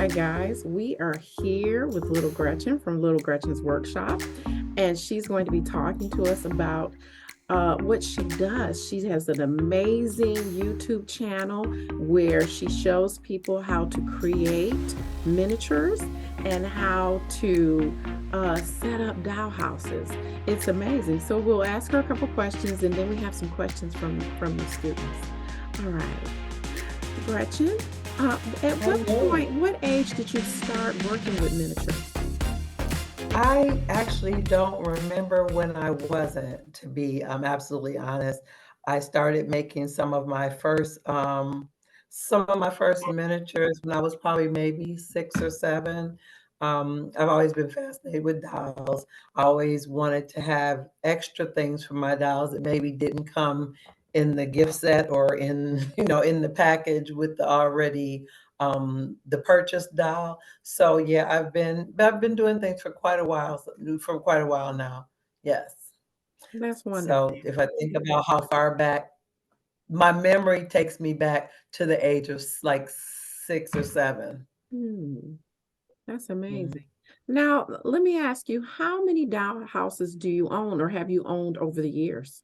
right, guys, we are here with Little Gretchen from Little Gretchen's Workshop, and she's going to be talking to us about what she does. She has an amazing YouTube channel where she shows people how to create miniatures and how to set up doll houses. It's amazing. So we'll ask her a couple questions, and then we have some questions from the students. All right, Gretchen. At what Hello. point, what age did you start working with miniatures? I actually don't remember when I wasn't, to be absolutely honest. I started making some of my first miniatures when I was probably maybe 6 or 7. I've always been fascinated with dolls. I always wanted to have extra things for my dolls that maybe didn't come in the gift set or in in the package with the purchased doll. So yeah, I've been doing things for quite a while now. Yes. That's wonderful. So if I think about how far back, my memory takes me back to the age of like 6 or 7. Hmm, that's Mm. amazing. Now, let me ask you, how many doll houses do you own or have you owned over the years?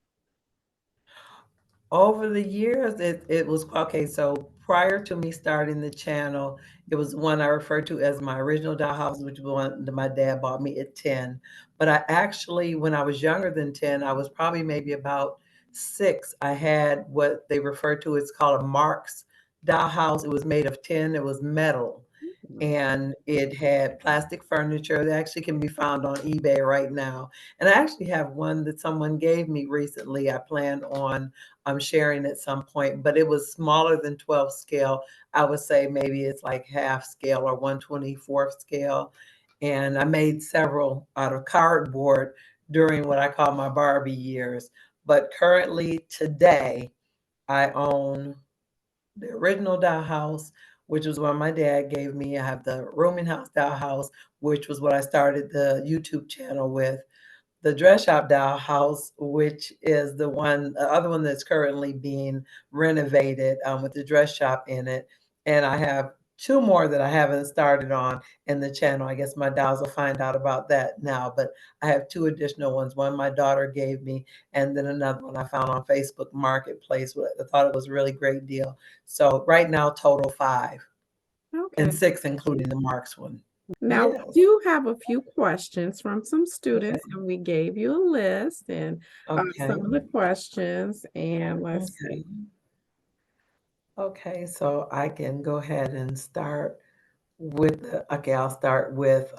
Over the years, it was okay. So prior to me starting the channel, it was one I referred to as my original dollhouse, which was one that my dad bought me at 10. But I actually, when I was younger than 10, I was probably maybe about 6. I had what they refer to as called a Marks dollhouse. It was made of tin. It was metal, Mm. and it had plastic furniture that actually can be found on eBay right now. And I actually have one that someone gave me recently. I plan on sharing at some point, but it was smaller than 12 scale. I would say maybe it's like half scale or 1/24 scale. And I made several out of cardboard during what I call my Barbie years. But currently, today, I own the original dollhouse, which was one my dad gave me. I have the rooming house dollhouse, which was what I started the YouTube channel with. The dress shop dollhouse, which is the other one that's currently being renovated with the dress shop in it. And I have two more that I haven't started on in the channel. I guess my dolls will find out about that now. But I have two additional ones. One my daughter gave me, and then another one I found on Facebook Marketplace. I thought it was a really great deal. So right now, total 5 and Okay. 6, including the Marks one. Now, we Yes. do have a few questions from some Okay. students, and we gave you a list and Okay. some of the questions. And let's see. Okay. Okay, so I can go ahead and start okay, I'll start with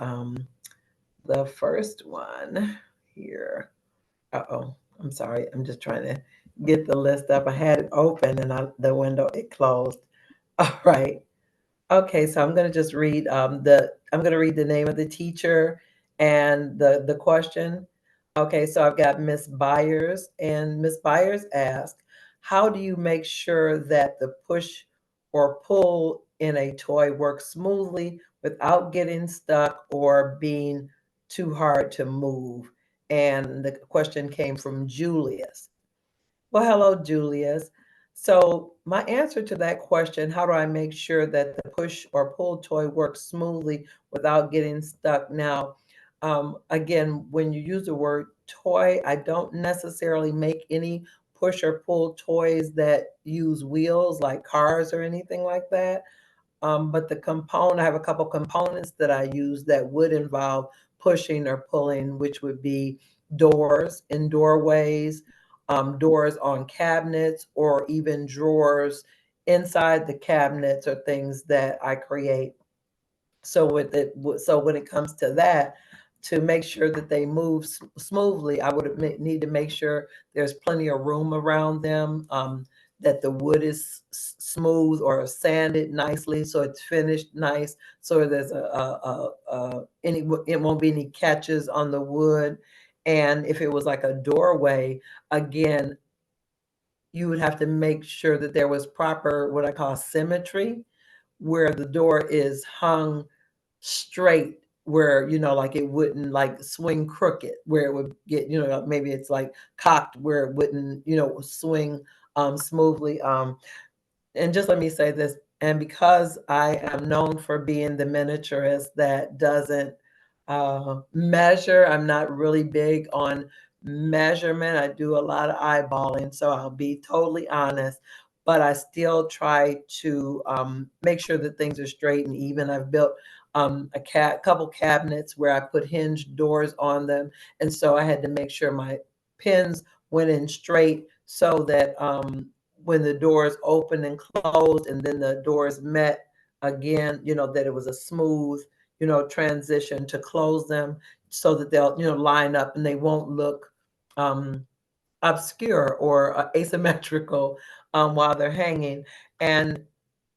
the first one here. Uh-oh, I'm sorry. I'm just trying to get the list up. I had it open and the window it closed. All right. Okay, so I'm gonna read the name of the teacher and the question. Okay, so I've got Miss Byers, and Miss Byers asked, "How do you make sure that the push or pull in a toy works smoothly without getting stuck or being too hard to move?" And the question came from Julius. Well, hello, Julius. So, my answer to that question, how do I make sure that the push or pull toy works smoothly without getting stuck? Now, again, when you use the word toy, I don't necessarily make any push or pull toys that use wheels like cars or anything like that. But I have a couple components that I use that would involve pushing or pulling, which would be doors in doorways, doors on cabinets, or even drawers inside the cabinets or things that I create. So when it comes to that, to make sure that they move smoothly, I would need to make sure there's plenty of room around them, that the wood is smooth or sanded nicely, so it's finished nice. So there's it won't be any catches on the wood. And if it was like a doorway, again, you would have to make sure that there was proper what I call symmetry, where the door is hung straight, where like it wouldn't like swing crooked, where it would get, maybe it's like cocked where it wouldn't swing smoothly. And just let me say this, And because I am known for being the miniaturist that doesn't measure, I'm not really big on measurement. I do a lot of eyeballing, so I'll be totally honest. But I still try to make sure that things are straight and even. I've built couple cabinets where I put hinged doors on them, and so I had to make sure my pins went in straight so that when the doors opened and closed and then the doors met again, that it was a smooth, transition to close them so that they'll, line up and they won't look um, obscure or asymmetrical while they're hanging. And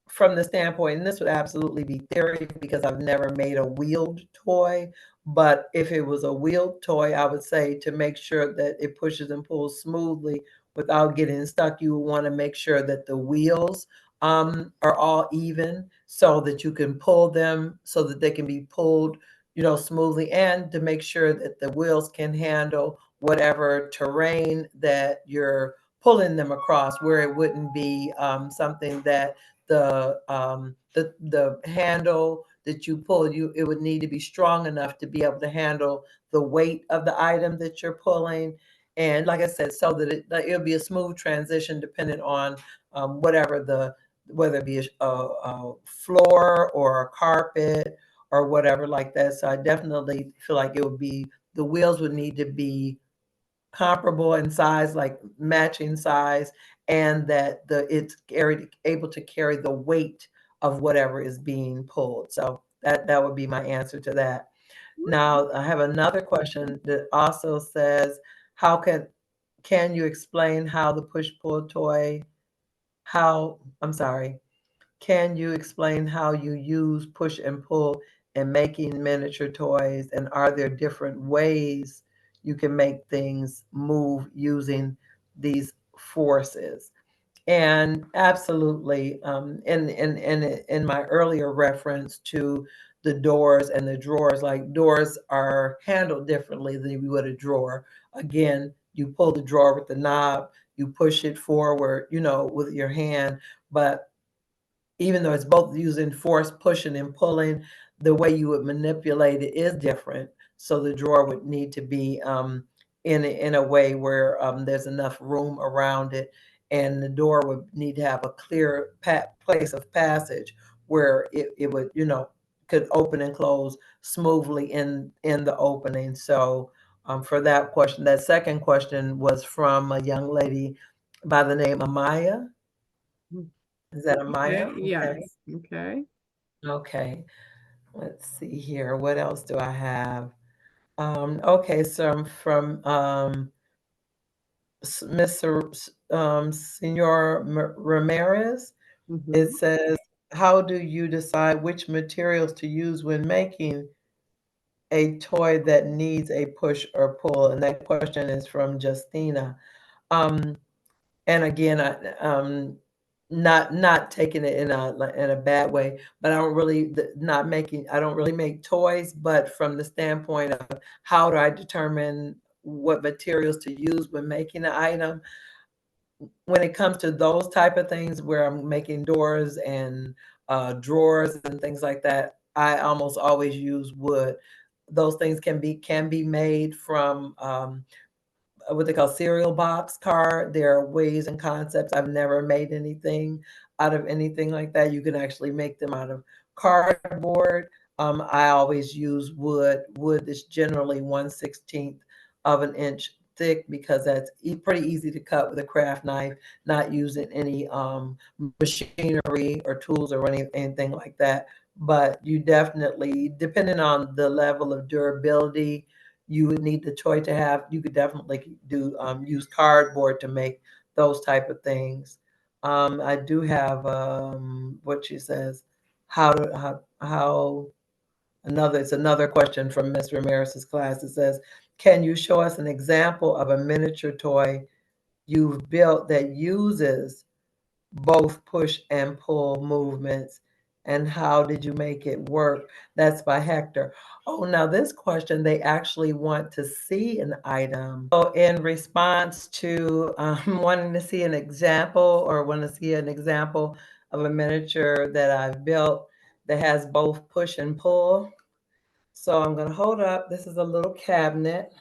from the standpoint, and this would absolutely be theory because I've never made a wheeled toy, but if it was a wheeled toy, I would say to make sure that it pushes and pulls smoothly without getting stuck, you would want to make sure that the wheels are all even so that you can pull them so that they can be pulled, smoothly, and to make sure that the wheels can handle whatever terrain that you're pulling them across, where it wouldn't be something that the handle that you pull, it would need to be strong enough to be able to handle the weight of the item that you're pulling. And like I said, so that it'll be a smooth transition depending on whatever whether it be a floor or a carpet or whatever like that. So I definitely feel like it would be the wheels would need to be comparable in size, like matching size, and that it's able to carry the weight of whatever is being pulled. So that would be my answer to that. Now I have another question that also says, how can you explain how the push pull toy? How I'm sorry. Can you explain how you use push and pull in making miniature toys? And are there different ways you can make things move using these forces? And absolutely, in my earlier reference to the doors and the drawers, like doors are handled differently than you would a drawer. Again, you pull the drawer with the knob, you push it forward, with your hand, but even though it's both using force, pushing and pulling, the way you would manipulate it is different. So the drawer would need to be in a way where there's enough room around it, and the door would need to have a clear place of passage where it would, could open and close smoothly in the opening. So for that question, that second question was from a young lady by the name of Maya. Mm. Is that a Okay, Maya? Okay. yes, okay. Okay, let's see here. What else do I have? Okay, so I'm from Mr. Senor Ramirez. It Mhm. says, how do you decide which materials to use when making a toy that needs a push or pull? And that question is from Justina. Um, And again, not taking it in a bad way, but I don't really not making. I don't really make toys, but from the standpoint of how do I determine what materials to use when making an item, when it comes to those type of things where I'm making doors and drawers and things like that, I almost always use wood. Those things can be made from what they call cereal box card. There are ways and concepts. I've never made anything out of anything like that. You can actually make them out of cardboard. I always use wood that's generally 1/16 of an inch thick because that's pretty easy to cut with a craft knife, not using any machinery or tools or anything like that. But you definitely, depending on the level of durability you would need the toy to have. You could definitely do use cardboard to make those type of things. I do have what she says. How another it's another question from Miss Ramirez's class. It says, "Can you show us an example of a miniature toy you've built that uses both push and pull movements, and how did you make it work?" That's by Hector. Oh, now this question, they actually want to see an item. So in response to wanting to see an example or want to see an example, of a miniature that I've built that has both push and pull. So I'm going to hold up. This is a little cabinet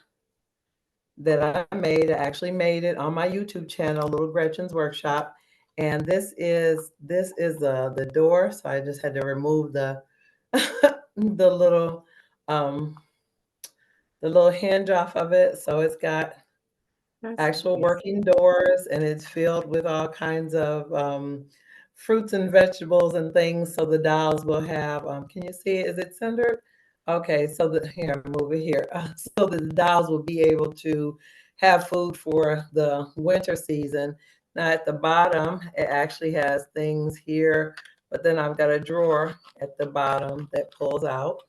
that I made. I actually made it on my YouTube channel, Little Gretchen's Workshop. And this is the door. So I just had to remove the the little um the little hinge off of it. So it's got That's actual nice. working doors, and it's filled with all kinds of fruits and vegetables and things. So the dolls will have. Can you see it? Is it centered? Okay, so the here, move it here, so that the dolls will be able to have food for the winter season. Now at the bottom, it actually has things here, but then I've got a drawer at the bottom that pulls out.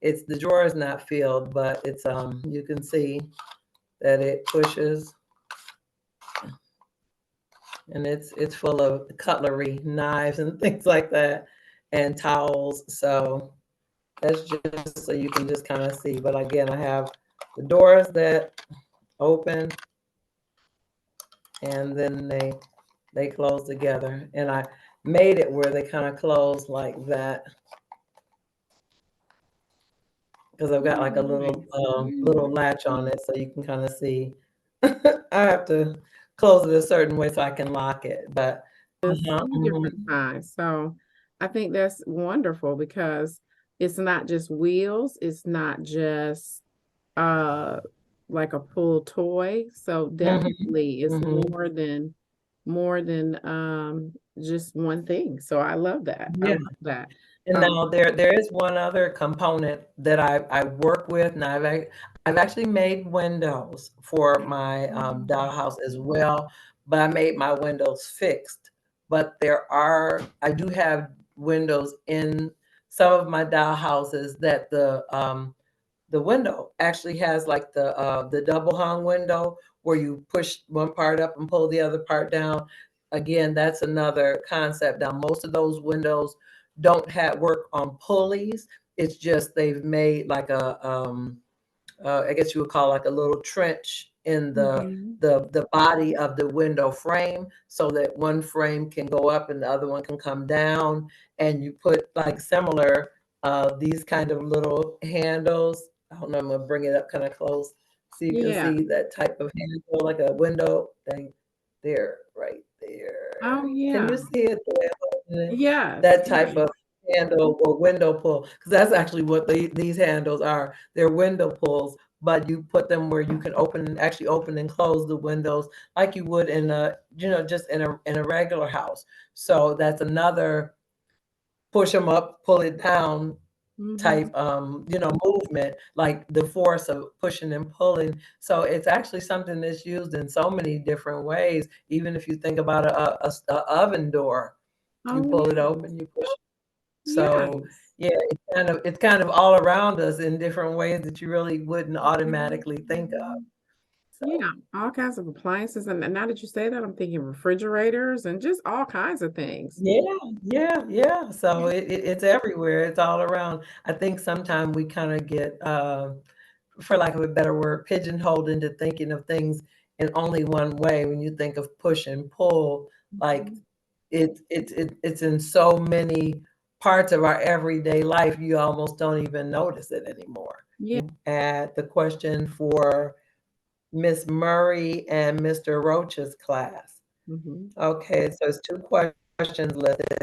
It's the drawer is not filled, but it's you can see that it pushes, and it's full of cutlery, knives, and things like that, and towels. So that's just so you can just kind of see. But again, I have the doors that open, and then they close together, and I made it where they kind of close like that because I've got Oh, like a nice. little Yeah. latch on it, so you can kind of see. I have to close it a certain way so I can lock it, but There's two mhm, different kinds. So I think that's wonderful because it's not just wheels, it's not just uh like a pull toy. So mhm, definitely it's mhm. more than just one thing. So I love that. I Yeah. love that. And Um now there is one other component that I work with, and I've actually made windows for my dollhouse as well, but I made my windows fixed. But I do have windows in some of my dollhouses that the window actually has like the double hung window where you push one part up and pull the other part down. Again, that's another concept. Now, most of those windows don't have work on pulleys. It's just they've made like I guess you would call like a little trench in mhm. the body of the window frame so that one frame can go up and the other one can come down. And you put like similar these kind of little handles. I don't know, I'm gonna bring it up kind of close so you can Yeah. see that type of handle, like a window thing there, right Oh there. Can yeah. you see it the way I'm holding it? Yes. That type Yes. of handle or window pull, because that's actually what these handles are. They're window pulls, but you put them where you can actually open and close the windows like you would in just in a regular house. So that's another push them up, pull it down type, Mhm. movement, like the force of pushing and pulling. So it's actually something that's used in so many different ways. Even if you think about a oven door, you Oh pull it yeah. open, you push. So Yes. yeah, it's kind of all around us in different ways that you really wouldn't automatically think of. Mhm. So Yeah, all kinds of appliances, and now that you say that, I'm thinking refrigerators and just all kinds of things. yeah, yeah. So it's everywhere. It's all around. I think sometimes we kind of get, for lack of a better word, pigeonholed into thinking of things in only one way. When you think of push and pull, like Mhm. it's in so many parts of our everyday life, you almost don't even notice it anymore. Yeah. At the question for Miss Murray and Mr. Roach's class. Mhm. Okay, so it's two questions listed.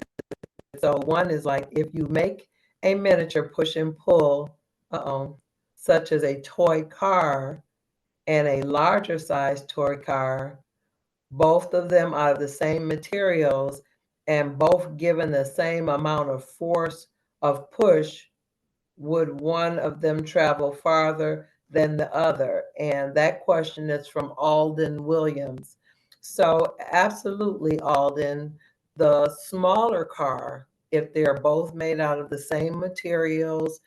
So one is like if you make a miniature push and pull, such as a toy car and a larger size toy car, both of them are the same materials and both given the same amount of force of push, would one of them travel farther than the other? And that question is from Alden Williams. So, absolutely, Alden, the smaller car, if they're both made out of the same materials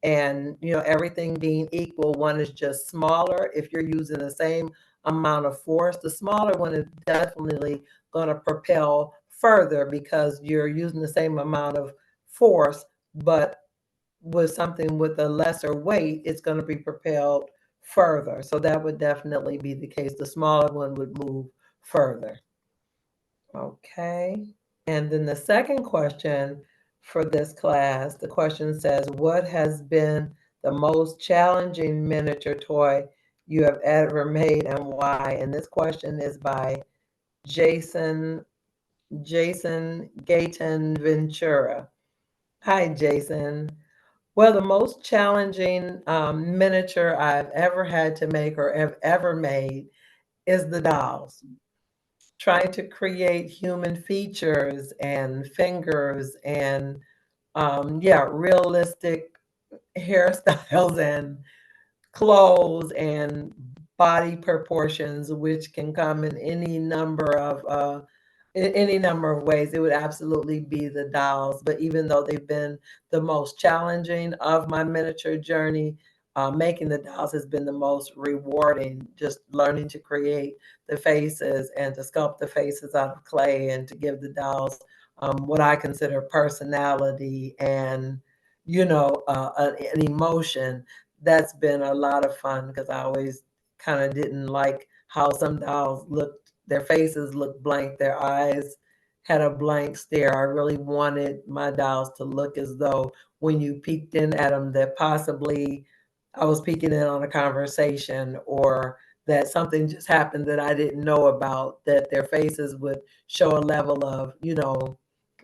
and everything being equal, one is just smaller. If you're using the same amount of force, the smaller one is definitely going to propel further because you're using the same amount of force, but with something with a lesser weight, it's going to be propelled further. So that would definitely be the case. The smaller one would move further. Okay. And then the second question for this class, the question says, what has been the most challenging miniature toy you have ever made and why? And this question is by Jason Jason Gayton Ventura. Hi, Jason. Well, the most challenging miniature I've ever had to make or have ever made is the dolls. Trying to create human features and fingers and yeah, realistic hairstyles and clothes and body proportions, which can come in any number of any number of ways. It would absolutely be the dolls. But even though they've been the most challenging of my miniature journey, making the dolls has been the most rewarding. Just learning to create the faces and to sculpt the faces out of clay and to give the dolls what I consider personality and an emotion. That's been a lot of fun because I always kind of didn't like how some dolls looked. Their faces looked blank, their eyes had a blank stare. I really wanted my dolls to look as though when you peeked in at them, that possibly I was peeking in on a conversation or that something just happened that I didn't know about, that their faces would show a level of,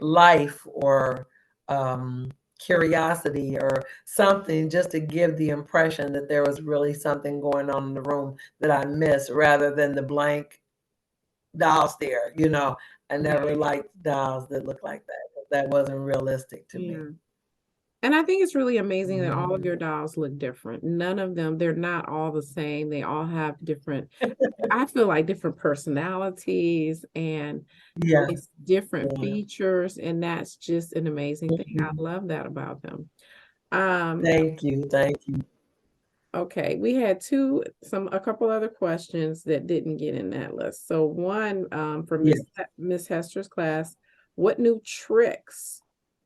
life or um, curiosity or something just to give the impression that there was really something going on in the room that I missed rather than the blank doll stare. I never Right. liked dolls that look like that. That wasn't realistic to me. Yeah. And I think it's really amazing that all of Mhm. your dolls look different. None of them, they're not all the same. They all have different, I feel like different personalities and Yeah, it's different yeah. features. And that's just an amazing thing. I Mhm. love that about them. Um, Thank you, thank you. okay, we had a couple other questions that didn't get in that list. So one for Yeah. Miss Hester's class, what new tricks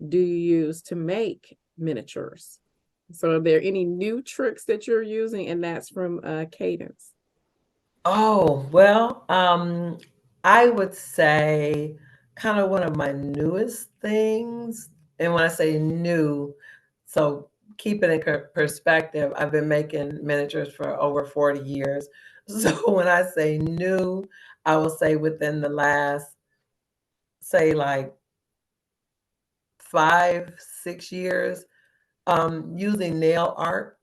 do you use to make miniatures? So are there any new tricks that you're using? And that's from Cadence. Oh, well, I would say kind of one of my newest things, and when I say new, so keep it in perspective, I've been making miniatures for over 40 years. So when I say new, I will say within the last, say like 5, 6 years, using nail art.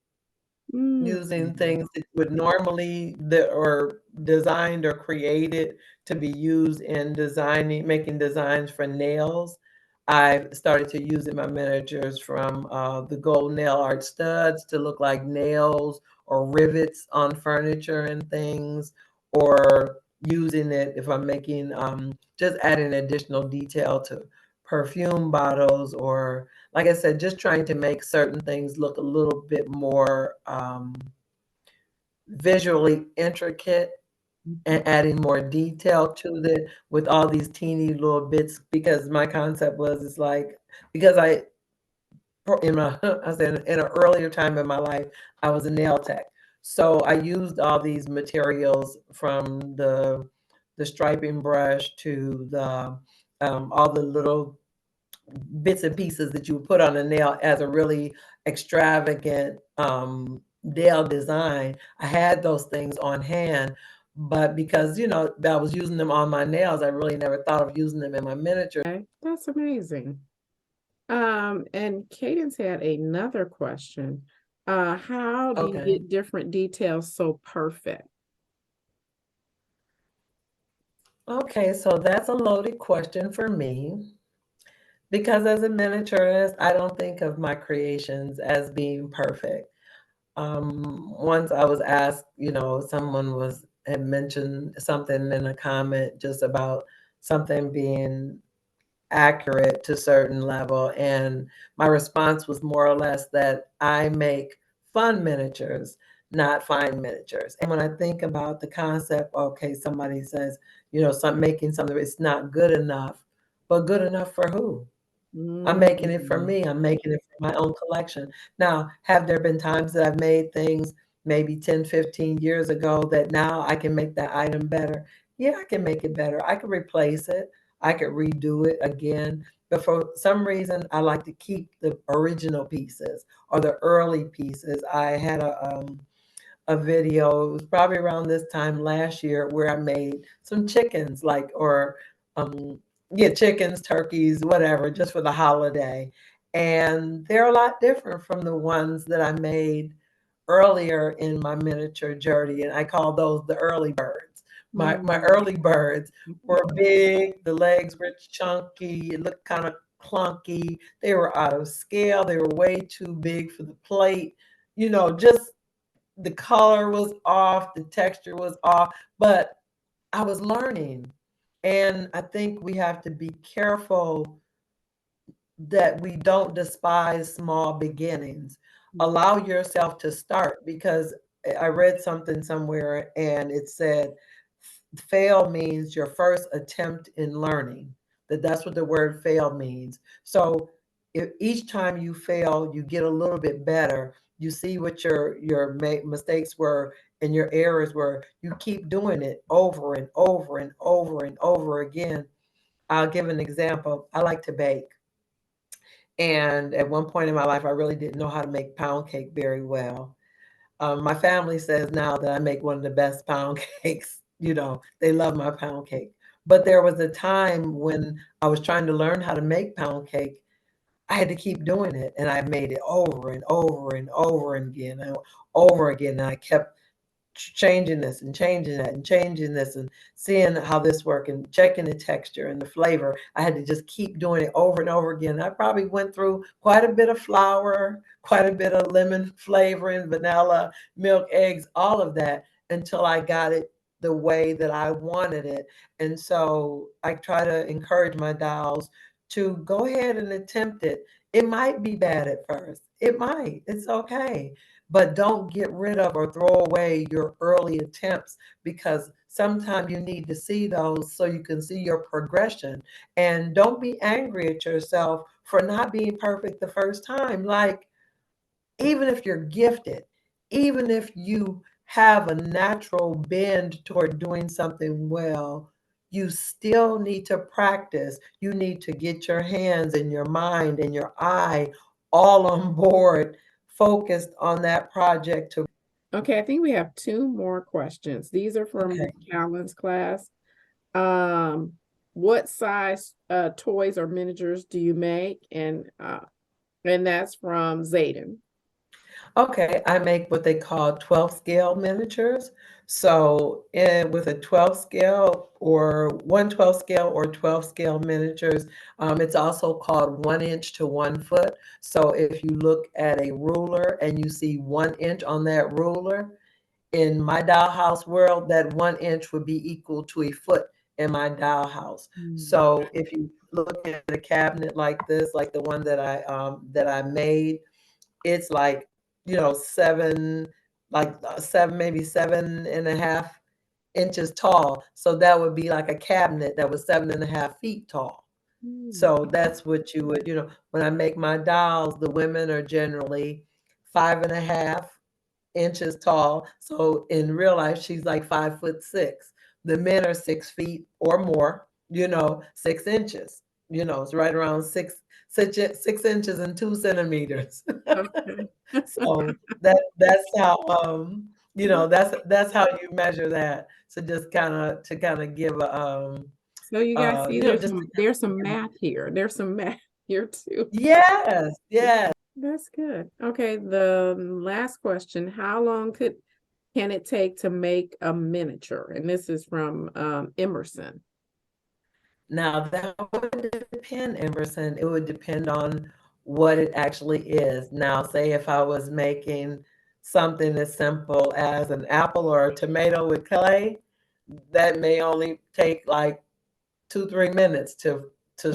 Mm, Using things that would normally that are designed or created to be used in designing making designs for nails. I've started to use in my miniatures from the gold nail art studs to look like nails or rivets on furniture and things, or using it if I'm making just adding additional detail to perfume bottles, or like I said, just trying to make certain things look a little bit more visually intricate and adding more detail to it with all these teeny little bits. Because my concept was, it's like, because in my I said in an earlier time in my life, I was a nail tech. So I used all these materials from the striping brush to the all the little bits and pieces that you would put on a nail as a really extravagant nail design. I had those things on hand, but because I was using them on my nails, I really never thought of using them in my miniatures. okay, that's amazing. And Cadence had another question. How do you Okay. get different details so perfect? Okay, so that's a loaded question for me because as a miniaturist, I don't think of my creations as being perfect. Once I was asked, someone had mentioned something in a comment just about something being accurate to certain level, and my response was more or less that I make fun miniatures, not fine miniatures. And when I think about the concept, okay, somebody says, making something it's not good enough, but good enough for who? I'm making it for Mm. me. I'm making it for my own collection. Now, have there been times that I've made things maybe 10, 15 years ago that now I can make that item better? Yeah, I can make it better. I can replace it. I could redo it again. But for some reason, I like to keep the original pieces or the early pieces. I had a video. It was probably around this time last year where I made some chickens, like or um, yeah, chickens, turkeys, whatever, just for the holiday. And they're a lot different from the ones that I made earlier in my miniature journey, and I call those the early birds. My Mm. early birds were big, the legs were chunky, it looked kind of clunky. They were out of scale. They were way too big for the plate. Just the color was off, the texture was off, but I was learning. And I think we have to be careful that we don't despise small beginnings. Allow yourself to start, because I read something somewhere and it said fail means your first attempt in learning. That's what the word fail means. So if each time you fail, you get a little bit better. You see what your mistakes were and your errors were. You keep doing it over and over and over and over again. I'll give an example. I like to bake. And at one point in my life, I really didn't know how to make pound cake very well. My family says now that I make one of the best pound cakes. They love my pound cake. But there was a time when I was trying to learn how to make pound cake. I had to keep doing it, and I made it over and over and over again, and over again. And I kept changing this and changing that and changing this and seeing how this worked and checking the texture and the flavor. I had to just keep doing it over and over again. I probably went through quite a bit of flour, quite a bit of lemon flavoring, vanilla, milk, eggs, all of that until I got it the way that I wanted it. And so I try to encourage my dolls to go ahead and attempt it. It might be bad at first. It might. It's okay, but don't get rid of or throw away your early attempts, because sometimes you need to see those so you can see your progression. And don't be angry at yourself for not being perfect the first time. Like, even if you're gifted, even if you have a natural bend toward doing something well, you still need to practice. You need to get your hands and your mind and your eye all on board, focused on that project to Okay, I think we have 2 more questions. These are from okay. Callan's class. Um, what size, toys or miniatures do you make? And that's from Zayden. Okay, I make what they call 12 scale miniatures. So, with a 12 scale or 112 scale or 12 scale miniatures, it's also called 1 inch to 1 foot. So, if you look at a ruler and you see 1 inch on that ruler, in my dollhouse world, that 1 inch would be equal to a foot in my dollhouse. Mm. So, if you look at a cabinet like this, like the one that I made, it's like, 7, like 7, maybe 7.5 inches tall. So that would be like a cabinet that was 7.5 feet tall. Mm. So that's what you would, when I make my dolls, the women are generally 5.5 inches tall. So in real life, she's like 5'6". The men are 6 feet or more, 6 inches. It's right around 6 inches and 2 centimeters. Okay. So that's how that's how you measure that. So just to kind of give a So you guys see there's just to some kind there's of some math here. There's some math here too. yes, yes. That's good. Okay, the last question, how long can it take to make a miniature? And this is from Emerson. Now that would depend, Emerson. It would depend on what it actually is. Now, say if I was making something as simple as an apple or a tomato with clay, that may only take like 2, 3 minutes to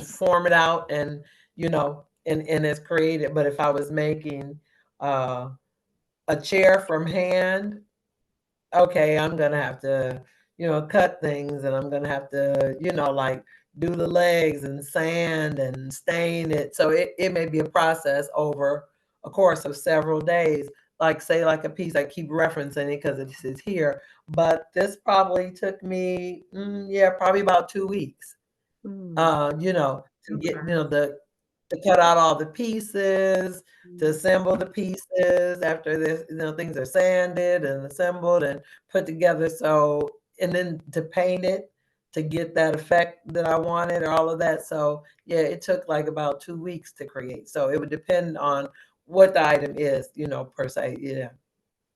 form it out and and it's created. But if I was making uh, a chair from hand, okay, I'm gonna have to, cut things, and I'm gonna have to, like do the legs and sand and stain it. So it may be a process over a course of several days. Like say like a piece, I keep referencing it because it is here, but this probably took me, yeah, probably about 2 weeks. Mm, To get, okay. to cut out all the pieces, to Mm, assemble the pieces after this, things are sanded and assembled and put together. So, and then to paint it to get that effect that I wanted, or all of that. So, yeah, it took like about 2 weeks to create. So it would depend on what the item is, per se. Yeah.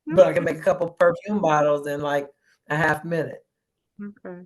But I can okay, make a couple perfume bottles in like a half minute okay,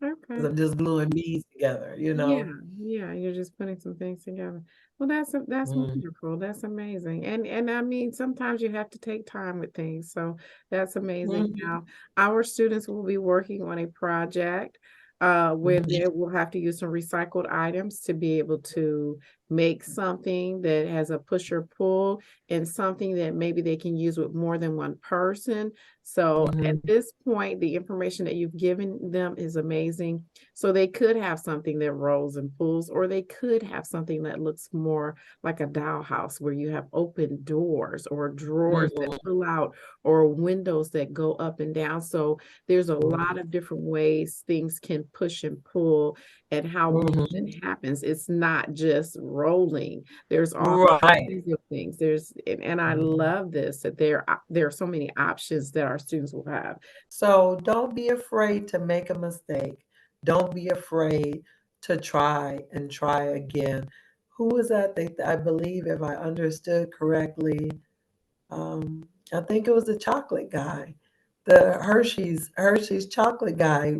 because okay. I'm just gluing beads together. Yeah, yeah, you're just putting some things together. Well, that's Mm-hmm. wonderful. That's amazing. And I mean, sometimes you have to take time with things. So that's amazing. Mm-hmm. Now, our students will be working on a project where Mm-hmm. they will have to use some recycled items to be able to make something that has a push or pull and something that maybe they can use with more than one person. So at Mm-hmm. this point, the information that you've given them is amazing, so they could have something that rolls and pulls, or they could have something that looks more like a dollhouse where you have open doors or drawers that Mhm, pull out or windows that go up and down. So there's a mhm, lot of different ways things can push and pull and how mhm. motion happens. It's not just rolling. There's all Right. kinds of things. And I Mhm. love this that there are so many options that our students will have. So don't be afraid to make a mistake. Don't be afraid to try and try again. Who was that? I believe, if I understood correctly, I think it was the chocolate guy, the Hershey's chocolate guy.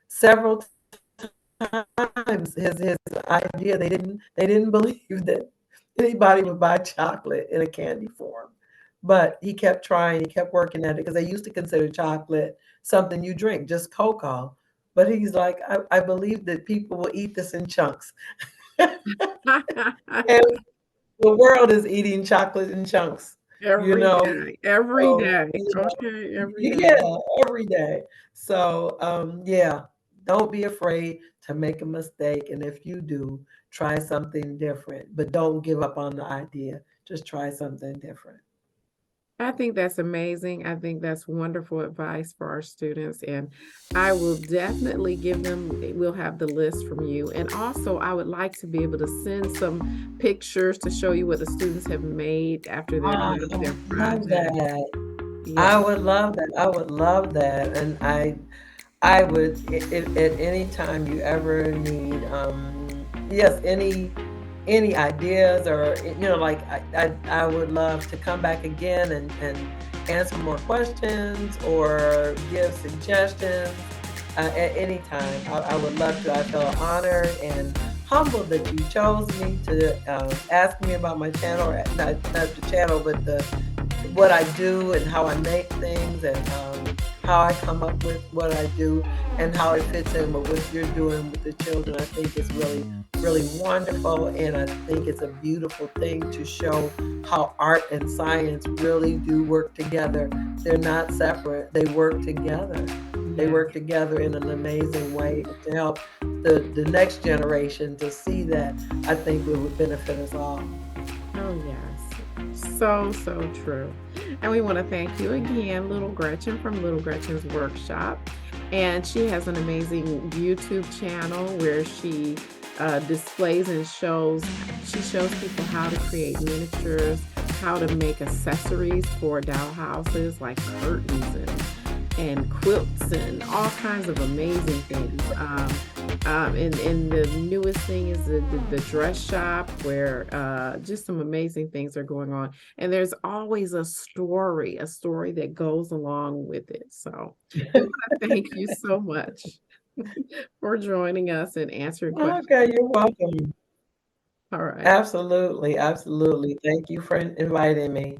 Several times his idea, they didn't believe that anybody would buy chocolate in a candy form. But he kept trying, he kept working at it because they used to consider chocolate something you drink, just cocoa. But he's like, I believe that people will eat this in chunks. And the world is eating chocolate in chunks, you Every know. day, every So, day. Okay, every day. yeah, every day. So, yeah, don't be afraid to make a mistake. And if you do, try something different, but don't give up on the idea. Just try something different. I think that's amazing. I think that's wonderful advice for our students, and I will definitely give them we'll have the list from you. And also, I would like to be able to send some pictures to show you what the students have made after they're Oh, done with I their would love project. that. Yeah. I would love that. I would love that. And I would, at any time you ever need, yes, any ideas, or like, I would love to come back again and answer more questions or give suggestions at any time. I would love to. I feel honored and humbled that you chose me to ask me about my channel, or not the channel, but the what I do and how I make things, and how I come up with what I do, and how it fits in with what you're doing with the children. I think it's really, really wonderful, and I think it's a beautiful thing to show how art and science really do work together. They're not separate, they work together. They Yeah. work together in an amazing way to help the next generation to see that. I think it would benefit us all. Oh, yes. So, so true. And we want to thank you again, Little Gretchen from Little Gretchen's Workshop. And she has an amazing YouTube channel where she displays and she shows people how to create miniatures, how to make accessories for doll houses like curtains and quilts and all kinds of amazing things. And the newest thing is the dress shop where just some amazing things are going on. And there's always a story that goes along with it. So we want to thank you so much for joining us and answering questions. Okay, you're welcome. All right. Absolutely, absolutely. Thank you for inviting me.